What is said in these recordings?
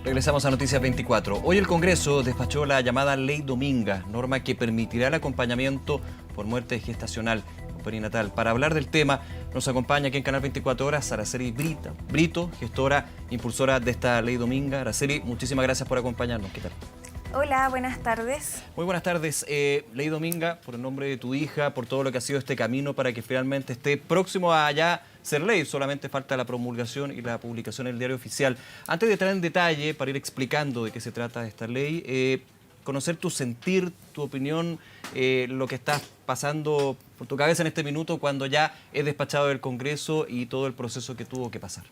Regresamos a Noticias 24. Hoy el Congreso despachó la llamada Ley Dominga, norma que permitirá el acompañamiento por muerte gestacional o perinatal. Para hablar del tema, nos acompaña aquí en Canal 24 Horas Araceli Brito, gestora, impulsora de esta Ley Dominga. Araceli, muchísimas gracias por acompañarnos. ¿Qué tal? Hola, buenas tardes. Muy buenas tardes. Ley Dominga, por el nombre de tu hija, por todo lo que ha sido este camino para que finalmente esté próximo a ya ser ley. Solamente falta la promulgación y la publicación en el Diario Oficial. Antes de entrar en detalle, para ir explicando de qué se trata esta ley, conocer tu sentir, tu opinión, lo que está pasando por tu cabeza en este minuto cuando ya es despachado del Congreso y todo el proceso que tuvo que pasar.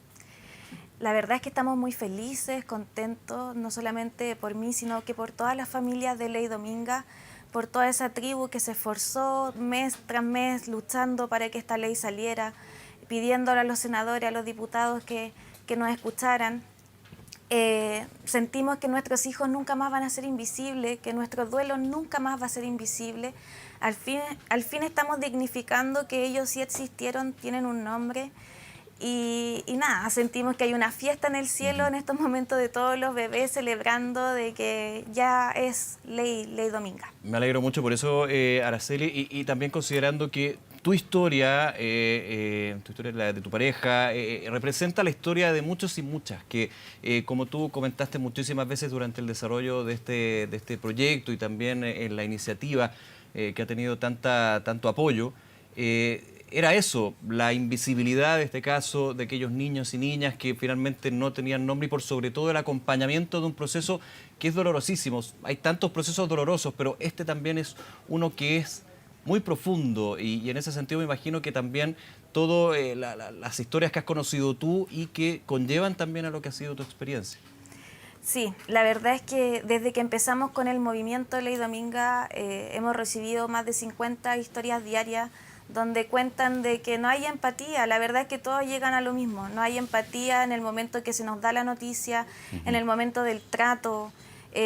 La verdad es que estamos muy felices, contentos, no solamente por mí, sino que por todas las familias de Ley Dominga, por toda esa tribu que se esforzó mes tras mes luchando para que esta ley saliera, pidiéndole a los senadores, a los diputados que nos escucharan. Sentimos que nuestros hijos nunca más van a ser invisibles, que nuestro duelo nunca más va a ser invisible. Al fin estamos dignificando que ellos sí existieron, tienen un nombre. Y nada, sentimos que hay una fiesta en el cielo en estos momentos de todos los bebés celebrando de que ya es ley Dominga. Me alegro mucho por eso, Araceli, y también considerando que tu historia, la de tu pareja, representa la historia de muchos y muchas, que como tú comentaste muchísimas veces durante el desarrollo de este proyecto y también en la iniciativa que ha tenido tanto apoyo, era eso, la invisibilidad de este caso, de aquellos niños y niñas que finalmente no tenían nombre y por sobre todo el acompañamiento de un proceso que es dolorosísimo. Hay tantos procesos dolorosos, pero este también es uno que es muy profundo y en ese sentido me imagino que también todas las historias que has conocido tú y que conllevan también a lo que ha sido tu experiencia. Sí, la verdad es que desde que empezamos con el movimiento Ley Dominga hemos recibido más de 50 historias diarias donde cuentan de que no hay empatía. La verdad es que todos llegan a lo mismo. No hay empatía en el momento que se nos da la noticia, en el momento del trato, no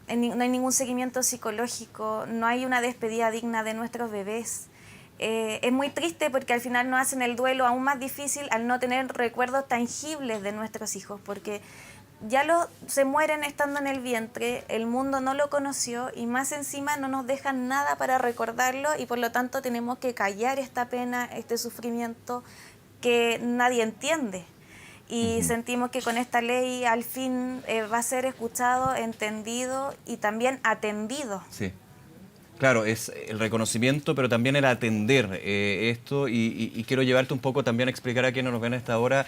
hay ningún seguimiento psicológico, no hay una despedida digna de nuestros bebés. Es muy triste porque al final nos hacen el duelo aún más difícil al no tener recuerdos tangibles de nuestros hijos, porque ya se mueren estando en el vientre, el mundo no lo conoció y más encima no nos dejan nada para recordarlo y por lo tanto tenemos que callar esta pena, este sufrimiento que nadie entiende. Y sentimos que con esta ley al fin va a ser escuchado, entendido y también atendido. Sí. Claro, es el reconocimiento, pero también el atender esto y quiero llevarte un poco también a explicar a quienes nos ven a esta hora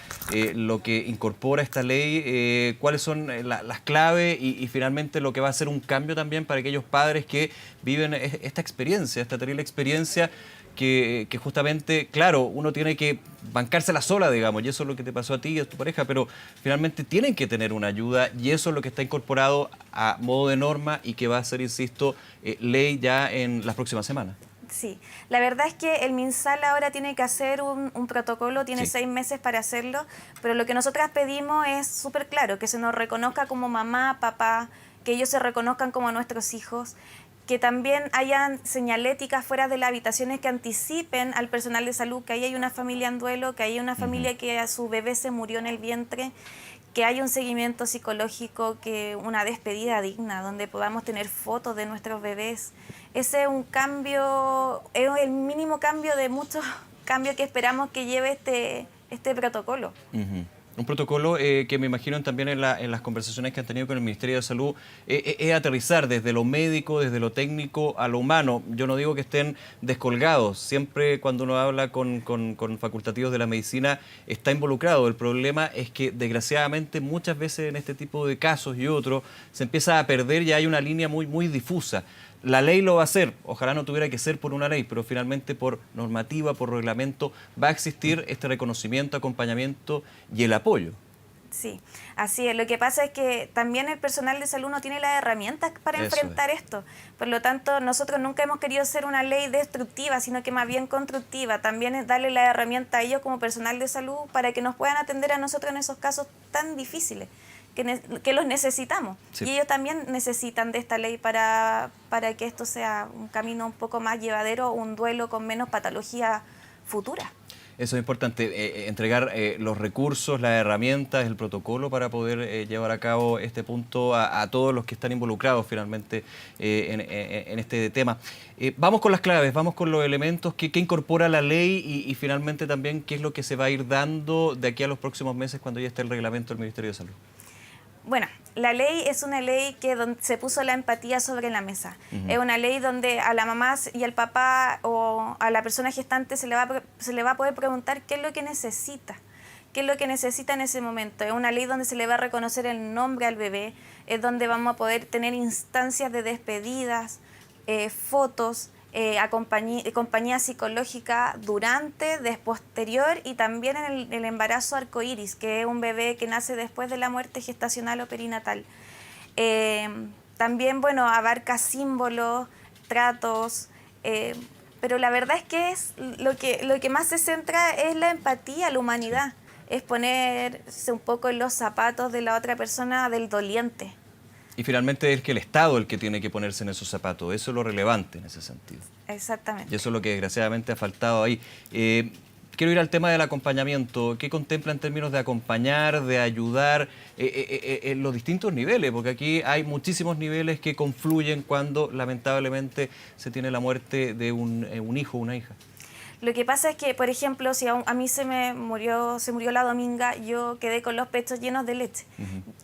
lo que incorpora esta ley, cuáles son las claves y finalmente lo que va a ser un cambio también para aquellos padres que viven esta experiencia, esta terrible experiencia que justamente, claro, uno tiene que bancársela sola, digamos, y eso es lo que te pasó a ti y a tu pareja, pero finalmente tienen que tener una ayuda y eso es lo que está incorporado a modo de norma y que va a ser, insisto, ley ya en las próximas semanas. Sí, la verdad es que el MinSal ahora tiene que hacer un protocolo, tiene 6 meses para hacerlo, pero lo que nosotras pedimos es súper claro, que se nos reconozca como mamá, papá, que ellos se reconozcan como nuestros hijos, que también hayan señaléticas fuera de las habitaciones que anticipen al personal de salud que ahí hay una familia en duelo, que ahí hay una familia que a su bebé se murió en el vientre, que haya un seguimiento psicológico, que una despedida digna, donde podamos tener fotos de nuestros bebés. Ese es un cambio, es el mínimo cambio de muchos cambios que esperamos que lleve este protocolo. Un protocolo que me imagino también en las conversaciones que han tenido con el Ministerio de Salud es aterrizar desde lo médico, desde lo técnico a lo humano. Yo no digo que estén descolgados, siempre cuando uno habla con facultativos de la medicina está involucrado. El problema es que desgraciadamente muchas veces en este tipo de casos y otros se empieza a perder y hay una línea muy difusa. La ley lo va a hacer, ojalá no tuviera que ser por una ley, pero finalmente por normativa, por reglamento, va a existir este reconocimiento, acompañamiento y el apoyo. Sí, así es. Lo que pasa es que también el personal de salud no tiene las herramientas para enfrentar esto. Por lo tanto, nosotros nunca hemos querido ser una ley destructiva, sino que más bien constructiva. También es darle la herramienta a ellos como personal de salud para que nos puedan atender a nosotros en esos casos tan difíciles, que los necesitamos. Sí. Y ellos también necesitan de esta ley para que esto sea un camino un poco más llevadero, un duelo con menos patología futura. Eso es importante, entregar los recursos, las herramientas, el protocolo para poder llevar a cabo este punto a todos los que están involucrados finalmente en este tema. Vamos con las claves, vamos con los elementos que incorpora la ley y finalmente también qué es lo que se va a ir dando de aquí a los próximos meses cuando ya esté el reglamento del Ministerio de Salud. Bueno, la ley es una ley donde se puso la empatía sobre la mesa. Es una ley donde a la mamá y al papá o a la persona gestante se le va a poder preguntar qué es lo que necesita. ¿Qué es lo que necesita en ese momento? Es una ley donde se le va a reconocer el nombre al bebé, es donde vamos a poder tener instancias de despedidas, fotos, compañía psicológica durante, posterior y también en el embarazo arcoíris, que es un bebé que nace después de la muerte gestacional o perinatal. También, bueno, abarca símbolos, tratos, pero la verdad es que lo que más se centra es la empatía, la humanidad, es ponerse un poco en los zapatos de la otra persona, del doliente. Y finalmente es que el Estado es el que tiene que ponerse en esos zapatos. Eso es lo relevante en ese sentido. Exactamente. Y eso es lo que desgraciadamente ha faltado ahí. Quiero ir al tema del acompañamiento. ¿Qué contempla en términos de acompañar, de ayudar en los distintos niveles? Porque aquí hay muchísimos niveles que confluyen cuando lamentablemente se tiene la muerte de un hijo o una hija. Lo que pasa es que, por ejemplo, si a mí se murió la Dominga, yo quedé con los pechos llenos de leche.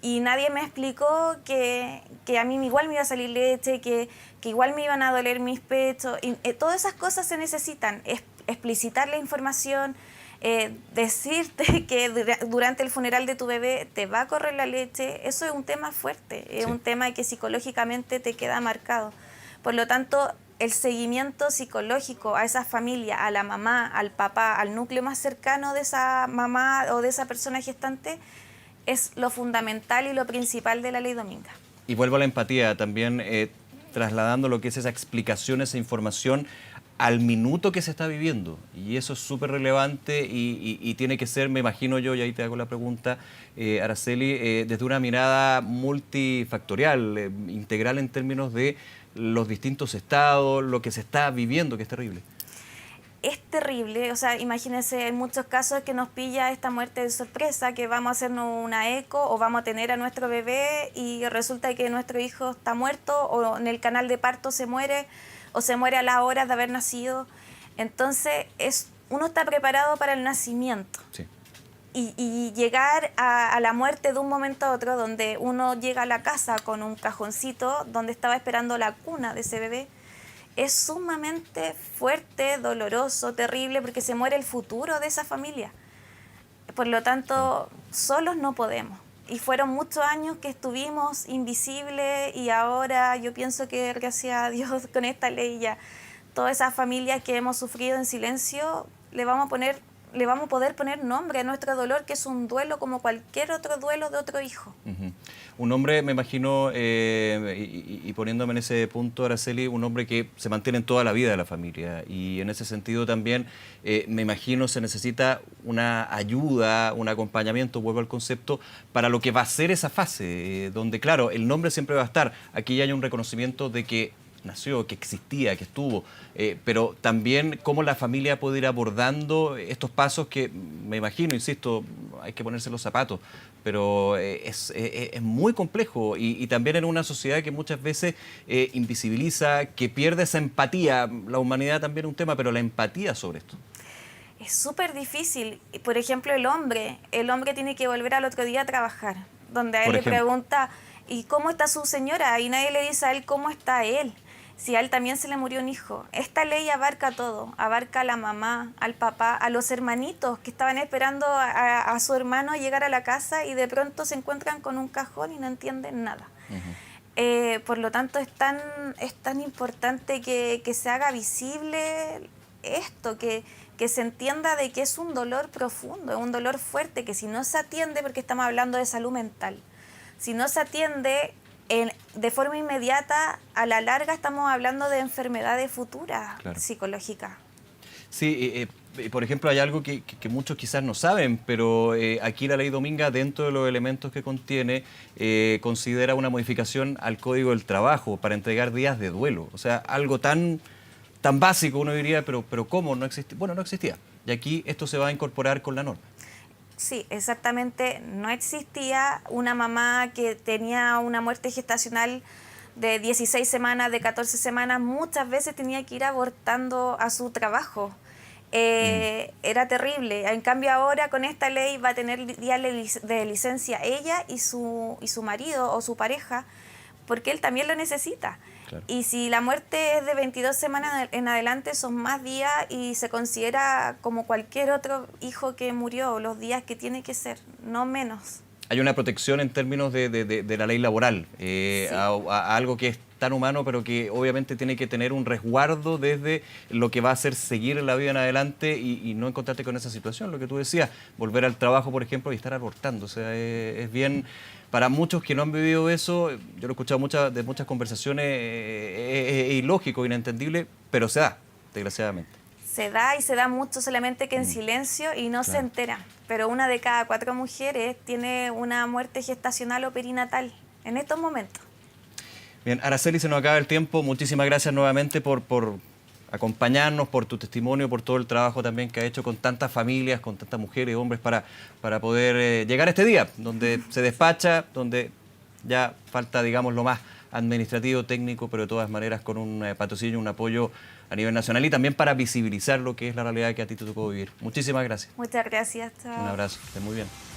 Y nadie me explicó que a mí igual me iba a salir leche, que igual me iban a doler mis pechos. Y, todas esas cosas se necesitan. Explicitar la información, decirte que durante el funeral de tu bebé te va a correr la leche. Eso es un tema fuerte, es un tema que psicológicamente te queda marcado. Por lo tanto, el seguimiento psicológico a esa familia, a la mamá, al papá, al núcleo más cercano de esa mamá o de esa persona gestante, es lo fundamental y lo principal de la Ley Dominga. Y vuelvo a la empatía, también trasladando lo que es esa explicación, esa información al minuto que se está viviendo. Y eso es súper relevante y tiene que ser, me imagino yo, y ahí te hago la pregunta, Araceli, desde una mirada multifactorial, integral en términos de los distintos estados, lo que se está viviendo, que es terrible. Es terrible, o sea, imagínense en muchos casos que nos pilla esta muerte de sorpresa, que vamos a hacernos una eco o vamos a tener a nuestro bebé y resulta que nuestro hijo está muerto o en el canal de parto se muere o se muere a las horas de haber nacido. Entonces, uno está preparado para el nacimiento. Sí. Y llegar a la muerte de un momento a otro, donde uno llega a la casa con un cajoncito donde estaba esperando la cuna de ese bebé, es sumamente fuerte, doloroso, terrible, porque se muere el futuro de esa familia. Por lo tanto, solos no podemos. Y fueron muchos años que estuvimos invisibles y ahora yo pienso que gracias a Dios con esta ley ya todas esas familias que hemos sufrido en silencio le vamos a poder poner nombre a nuestro dolor, que es un duelo como cualquier otro duelo de otro hijo. Un hombre, me imagino, y poniéndome en ese punto, Araceli, un hombre que se mantiene en toda la vida de la familia. Y en ese sentido también, me imagino, se necesita una ayuda, un acompañamiento, vuelvo al concepto, para lo que va a ser esa fase, donde, claro, el nombre siempre va a estar. Aquí ya hay un reconocimiento de que nació, que existía, que estuvo, pero también cómo la familia puede ir abordando estos pasos que, me imagino, insisto, hay que ponerse los zapatos, pero es muy complejo y también en una sociedad que muchas veces invisibiliza, que pierde esa empatía. La humanidad también es un tema, pero la empatía sobre esto. Es súper difícil. Por ejemplo, el hombre tiene que volver al otro día a trabajar, donde a él le pregunta, ¿y cómo está su señora? Y nadie le dice a él cómo está él. Si a él también se le murió un hijo. Esta ley abarca todo, abarca a la mamá, al papá, a los hermanitos que estaban esperando a su hermano llegar a la casa y de pronto se encuentran con un cajón y no entienden nada. Por lo tanto, es tan importante que se haga visible esto, que se entienda de que es un dolor profundo, es un dolor fuerte, que si no se atiende, porque estamos hablando de salud mental, si no se atiende de forma inmediata, a la larga estamos hablando de enfermedades futuras, claro, psicológicas. Sí, por ejemplo, hay algo que muchos quizás no saben, pero aquí la Ley Dominga, dentro de los elementos que contiene, considera una modificación al Código del Trabajo para entregar días de duelo. O sea, algo tan básico, uno diría, pero ¿cómo? No existía. Bueno, no existía. y aquí esto se va a incorporar con la norma. Sí, exactamente. No existía una mamá que tenía una muerte gestacional de 16 semanas, de 14 semanas, muchas veces tenía que ir abortando a su trabajo. Era terrible. En cambio ahora con esta ley va a tener días de licencia ella y su marido o su pareja, porque él también lo necesita. Claro. Y si la muerte es de 22 semanas en adelante, son más días y se considera como cualquier otro hijo que murió, los días que tiene que ser, no menos. Hay una protección en términos de la ley laboral, sí, a algo que es tan humano, pero que obviamente tiene que tener un resguardo desde lo que va a hacer seguir la vida en adelante y no encontrarte con esa situación, lo que tú decías, volver al trabajo, por ejemplo, y estar abortando. O sea, es bien, para muchos que no han vivido eso, yo lo he escuchado de muchas conversaciones, es ilógico, inentendible, pero se da, desgraciadamente. Se da y se da mucho, solamente que en silencio y no se entera. Pero 1 de cada 4 mujeres tiene una muerte gestacional o perinatal en estos momentos. Bien, Araceli, se nos acaba el tiempo. Muchísimas gracias nuevamente por acompañarnos, por tu testimonio, por todo el trabajo también que ha hecho con tantas familias, con tantas mujeres y hombres para poder llegar a este día, donde se despacha, donde ya falta, digamos, lo más administrativo, técnico, pero de todas maneras con un patrocinio, un apoyo a nivel nacional y también para visibilizar lo que es la realidad que a ti te tocó vivir. Muchísimas gracias. Muchas gracias. Chao. Un abrazo, esté muy bien.